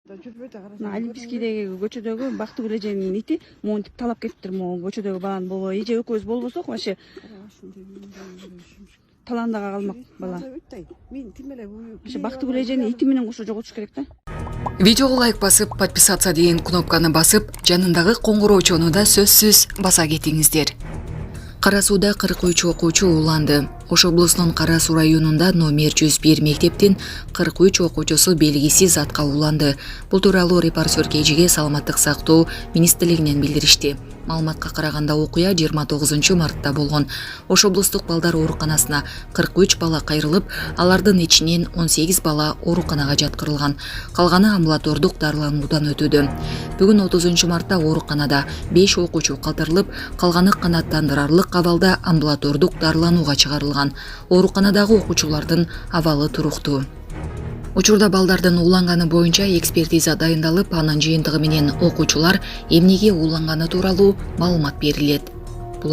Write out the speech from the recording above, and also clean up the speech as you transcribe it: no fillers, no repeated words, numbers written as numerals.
Олимпийскийдеги көчөдөгү Бактыгүл эженин ити монтип талап кетиптир, могу көчөдөгү баланын болбой. Эже экөөбүз болбосок вообще таландага калмак бала. Вообще Бактыгүл эженин ити менен кошо жоготуш керек да. Видеого лайк басып, подписаться деген кнопканы басып, жанындагы коңгуроочону да сөзсүз баса кетиңиздер. Кара сууда 43 окуучу ууланды. Ош облусунун Кара Суу районунда номер 101 мектептин 43 окуучусу белгисиз затка ууланды. Бул тууралуу репортер KG'ге саламаттык сактоо министрлигинен билдиришти. Маалыматка караганда окуя 29 мартта болгон. Ош облустук балдар ооруканасына 43 бала кайрылып, алардын ичинен 18 бала ооруканага жаткырылган. Калганы амбулатордук дарылануудан өтүүдө. Бүгүн 30 мартта ооруканада 5 окуучу калтырылып, калганы канааттандырарлык абалда амбулатордук дарыланууга чыгарылган. Ооруканадагы окуучулардын абалы туруктуу. Учурда балдардын ууланганы боюнча экспертиза дайындалып, анын жыйынтыгы менен окуучулар эмнеге ууланганы тууралуу маалымат берилет.